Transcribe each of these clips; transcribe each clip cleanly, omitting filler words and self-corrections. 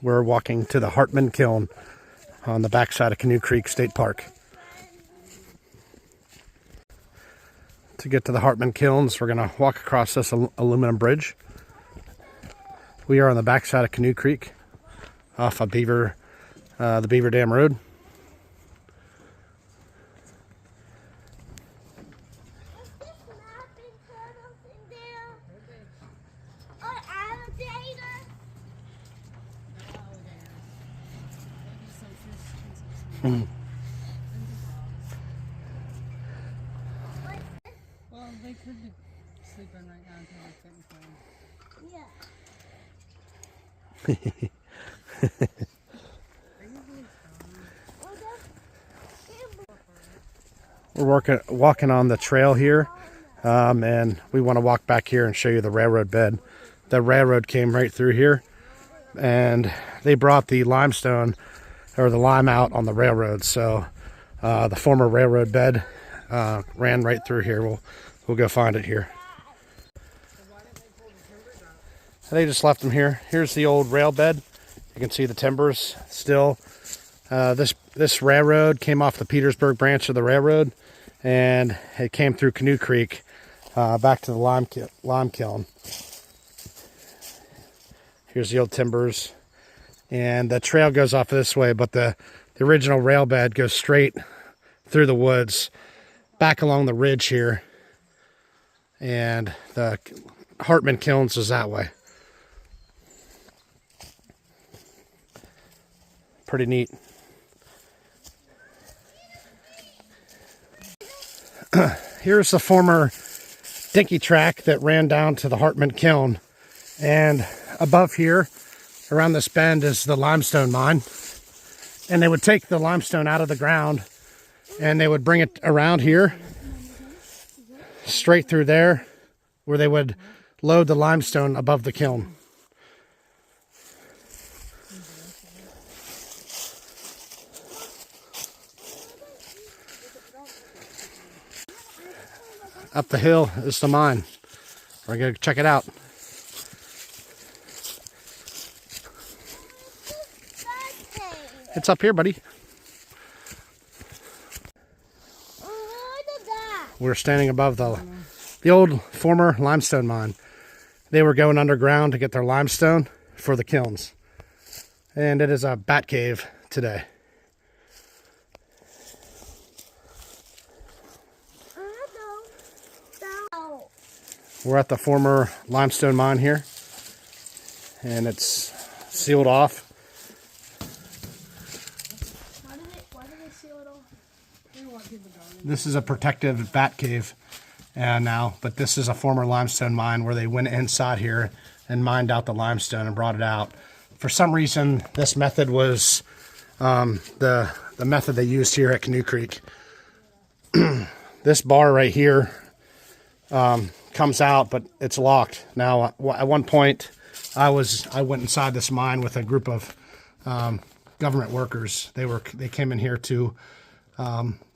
We're walking to the Hartman kiln on the backside of Canoe Creek State Park. To get to the Hartman kilns, we're going to walk across this aluminum bridge. We are on the backside of Canoe Creek off of the Beaver Dam Road. Well, they could be sleeping right now until they couldn't play. Yeah. We're walking on the trail here, and we want to walk back here and show you the railroad bed. The railroad came right through here, and they brought the limestone or the lime out on the railroad. So the former railroad bed ran right through here. We'll go find it here. They just left them here. Here's the old rail bed. You can see the timbers still. This railroad came off the Petersburg branch of the railroad, and it came through Canoe Creek back to the lime kiln. Here's the old timbers, and the trail goes off this way, but the original rail bed goes straight through the woods back along the ridge here, and the Hartman kilns is that way. Pretty neat. Here's the former dinky track that ran down to the Hartman kiln, and above here around this bend is the limestone mine, and they would take the limestone out of the ground and they would bring it around here straight through there where they would load the limestone above the kiln. Up the hill is the mine. We're going to check it out. It's up here, buddy. We're standing above the old former limestone mine. They were going underground to get their limestone for the kilns. And it is a bat cave today. We're at the former limestone mine here, and it's sealed off. Why did they seal it off? They don't want people going in. This is a protected bat cave now, but this is a former limestone mine where they went inside here and mined out the limestone and brought it out. For some reason, this method was the method they used here at Canoe Creek. This bar right here comes out, but it's locked. Now, at one point, I went inside this mine with a group of government workers. They came in here to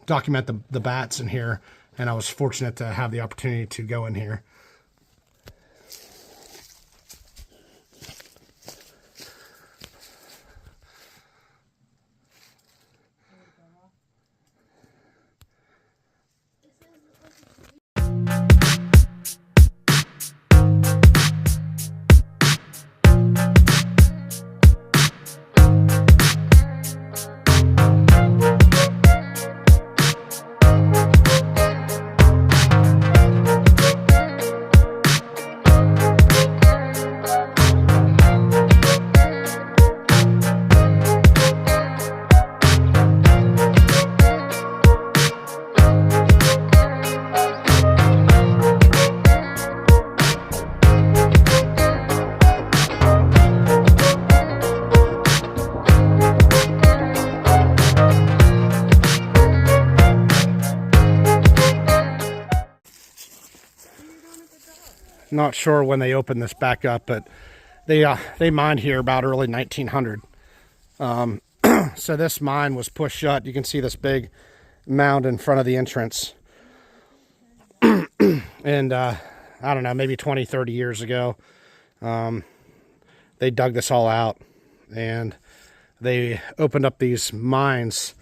document the bats in here, and I was fortunate to have the opportunity to go in here. Not sure when they opened this back up, but they mined here about early 1900. So this mine was pushed shut. You can see this big mound in front of the entrance. And I don't know, maybe 20, 30 years ago, they dug this all out and they opened up these mines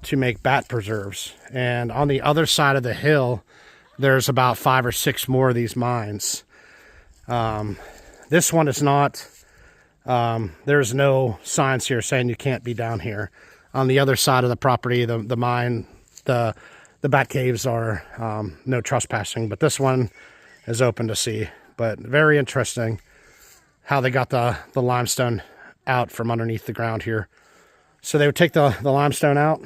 to make bat preserves. And on the other side of the hill, there's about 5 or 6 more of these mines. This one is not, there's no signs here saying you can't be down here. On the other side of the property, the mine, the bat caves are no trespassing, but this one is open to see. But very interesting how they got the limestone out from underneath the ground here. So they would take the limestone out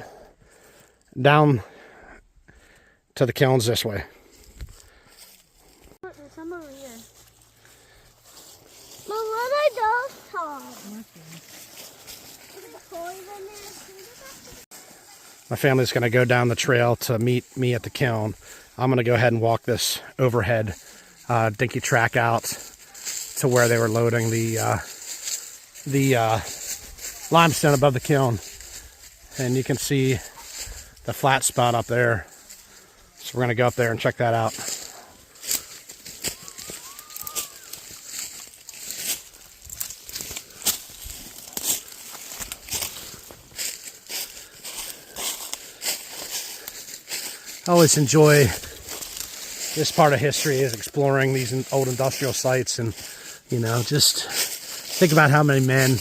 down to the kilns this way. There's some over here. Mom, what are those toys? My family's going to go down the trail to meet me at the kiln. I'm going to go ahead and walk this overhead dinky track out to where they were loading the limestone above the kiln. And you can see the flat spot up there. So we're going to go up there and check that out. I always enjoy this part of history, is exploring these old industrial sites, and just think about how many men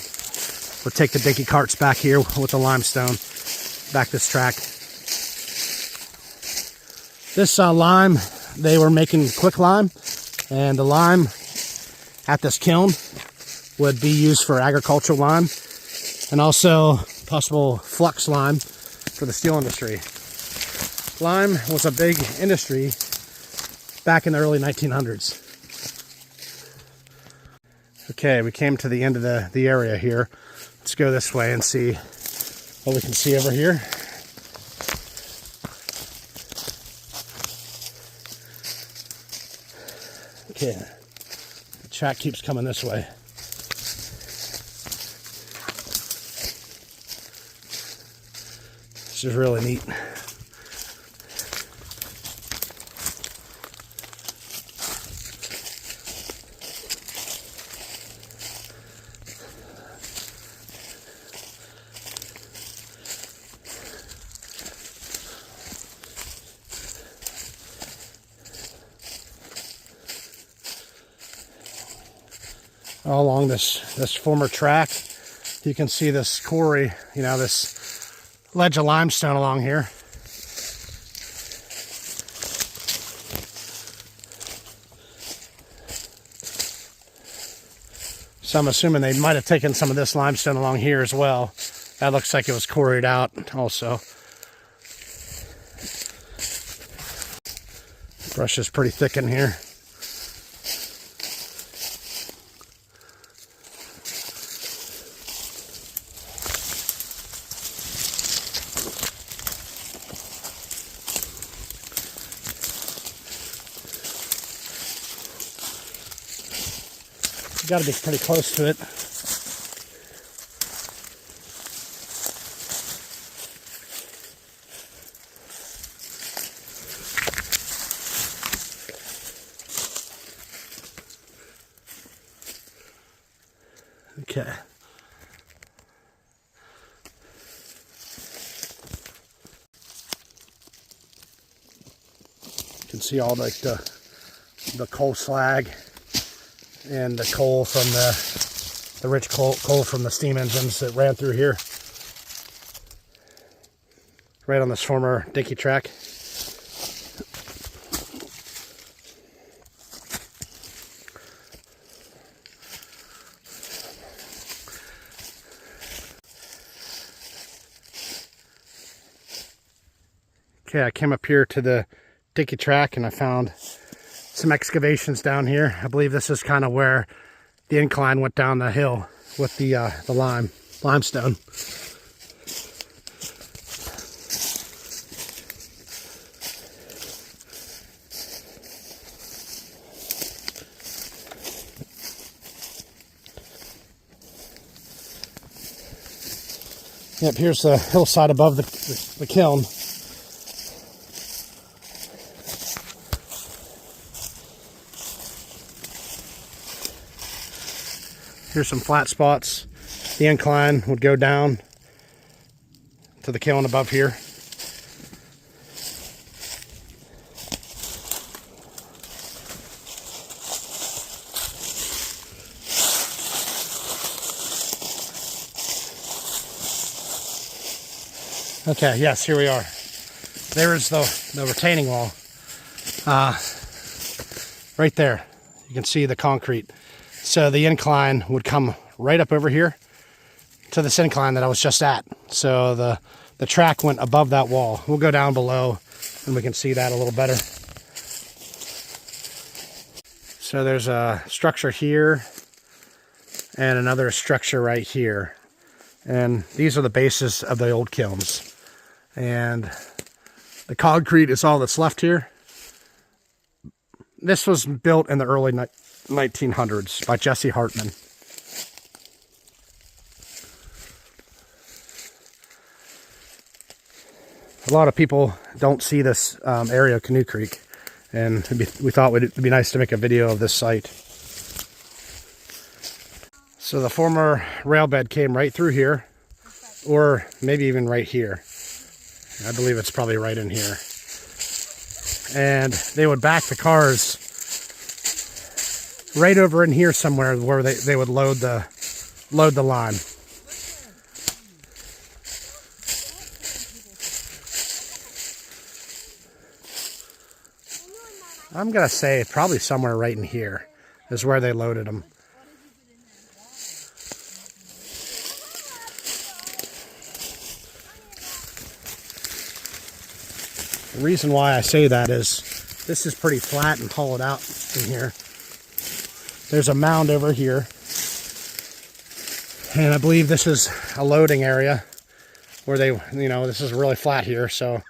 would take the dinky carts back here with the limestone back this track. This lime, they were making quick lime, and the lime at this kiln would be used for agricultural lime and also possible flux lime for the steel industry. Lime was a big industry back in the early 1900s. Okay, we came to the end of the area here. Let's go this way and see what we can see over here. Okay, the track keeps coming this way. This is really neat. All along this former track, you can see this quarry, this ledge of limestone along here. So I'm assuming they might have taken some of this limestone along here as well. That looks like it was quarried out also. The brush is pretty thick in here. Got to be pretty close to it. Okay. You can see all like the coal slag and the coal from the rich coal from the steam engines that ran through here, right on this former dinky track. Okay, I came up here to the dinky track and I found some excavations down here. I believe this is kind of where the incline went down the hill with the limestone. Yep, here's the hillside above the kiln. Here's some flat spots the incline would go down to the kiln above here. Okay, yes, here we are. There is the retaining wall. Right there. You can see the concrete. So the incline would come right up over here to this incline that I was just at. So the track went above that wall. We'll go down below and we can see that a little better. So there's a structure here and another structure right here. And these are the bases of the old kilns. And the concrete is all that's left here. This was built in the early 1900s by Jesse Hartman. A lot of people don't see this area of Canoe Creek, and we thought it'd be nice to make a video of this site. So the former rail bed came right through here, or maybe even right here. I believe it's probably right in here. And they would back the cars right over in here somewhere where they would load the line. I'm gonna say probably somewhere right in here is where they loaded them. The reason why I say that is this is pretty flat and hollowed out in here. There's a mound over here. And I believe this is a loading area where this is really flat here. So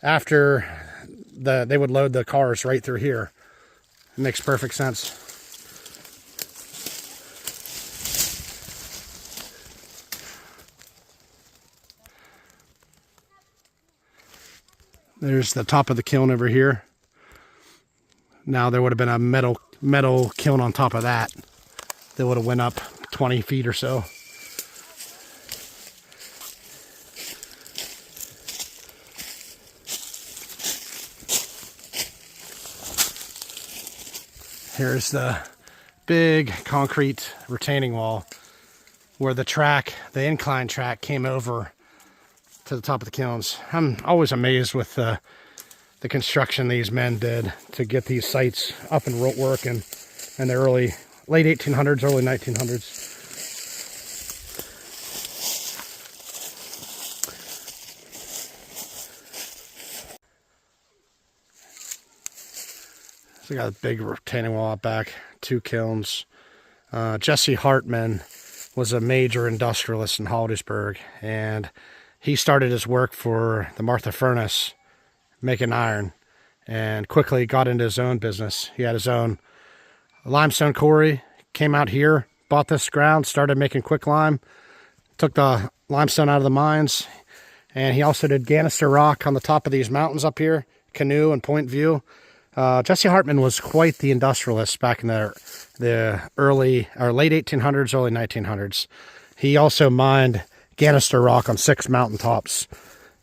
after they would load the cars right through here. It makes perfect sense. There's the top of the kiln over here. Now there would have been a metal kiln on top of that. That would have went up 20 feet or so. Here's the big concrete retaining wall where the incline track came over to the top of the kilns. I'm always amazed with the construction these men did to get these sites up and working in the late 1800s, early 1900s. So we got a big retaining wall out back, 2 kilns. Jesse Hartman was a major industrialist in Hollidaysburg, and he started his work for the Martha Furnace, making iron, and quickly got into his own business. He had his own limestone quarry, came out here, bought this ground, started making quicklime, took the limestone out of the mines, and he also did ganister rock on the top of these mountains up here, Canoe and Point View. Jesse Hartman was quite the industrialist back in the late 1800s, early 1900s. He also mined ganister rock on 6 mountaintops.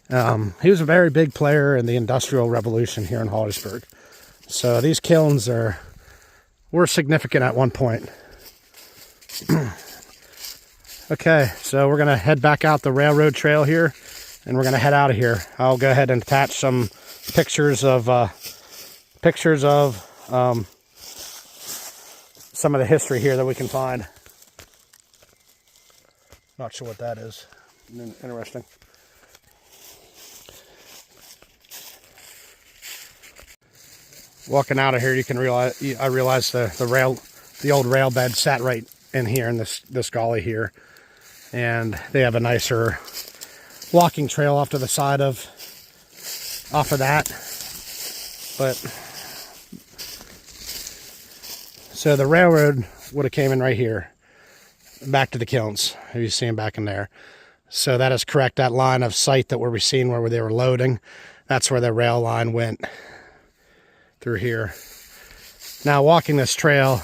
He was a very big player in the Industrial Revolution here in Hollidaysburg. So these kilns were significant at one point. Okay, so we're going to head back out the railroad trail here, and we're going to head out of here. I'll go ahead and attach some pictures of some of the history here that we can find. Not sure what that is. Interesting. Walking out of here, I realized the old rail bed sat right in here in this gully here, and they have a nicer walking trail off to the side of that. But so the railroad would have came in right here, back to the kilns. You see them back in there. So that is correct. That line of sight that we're seeing where they were loading, that's where the rail line went through here. Now walking this trail,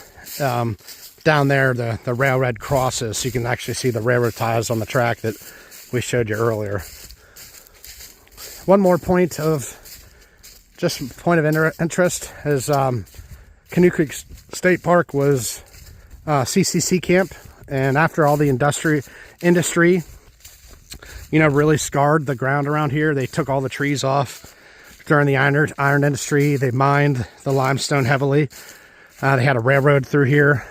down there the railroad crosses, so you can actually see the railroad ties on the track that we showed you earlier. One more point of interest is Canoe Creek State Park was CCC camp, and after all the industry really scarred the ground around here, they took all the trees off during the iron industry. They mined the limestone heavily. They had a railroad through here.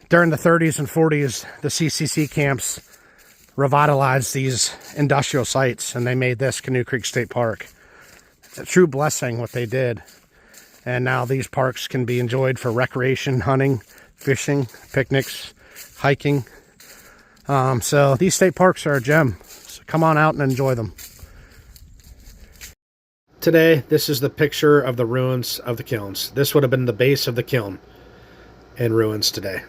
During the 30s and 40s, the CCC camps revitalized these industrial sites, and they made this Canoe Creek State Park. It's a true blessing what they did. And now these parks can be enjoyed for recreation, hunting, fishing, picnics, hiking. So these state parks are a gem. So come on out and enjoy them. Today, this is the picture of the ruins of the kilns. This would have been the base of the kiln in ruins today.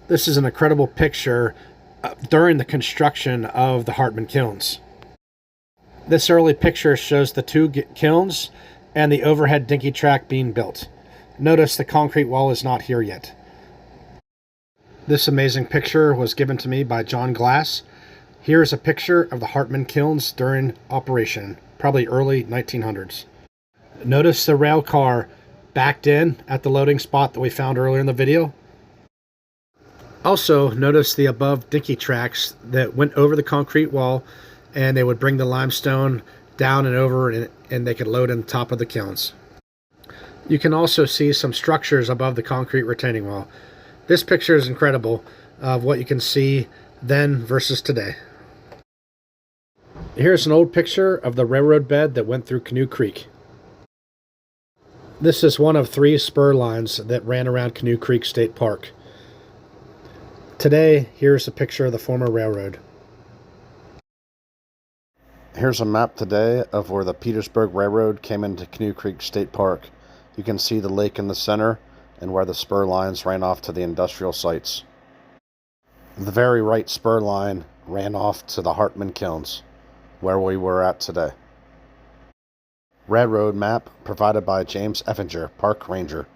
This is an incredible picture during the construction of the Hartman kilns. This early picture shows the two kilns and the overhead dinky track being built. Notice the concrete wall is not here yet. This amazing picture was given to me by John Glass. Here is a picture of the Hartman kilns during operation, probably early 1900s. Notice the rail car backed in at the loading spot that we found earlier in the video. Also, notice the above dinky tracks that went over the concrete wall, and they would bring the limestone down and over, and they could load in the top of the kilns. You can also see some structures above the concrete retaining wall. This picture is incredible of what you can see then versus today. Here's an old picture of the railroad bed that went through Canoe Creek. This is one of 3 spur lines that ran around Canoe Creek State Park. Today, here's a picture of the former railroad. Here's a map today of where the Petersburg Railroad came into Canoe Creek State Park. You can see the lake in the center and where the spur lines ran off to the industrial sites. The very right spur line ran off to the Hartman kilns, where we were at today. Railroad map provided by James Effinger, Park Ranger.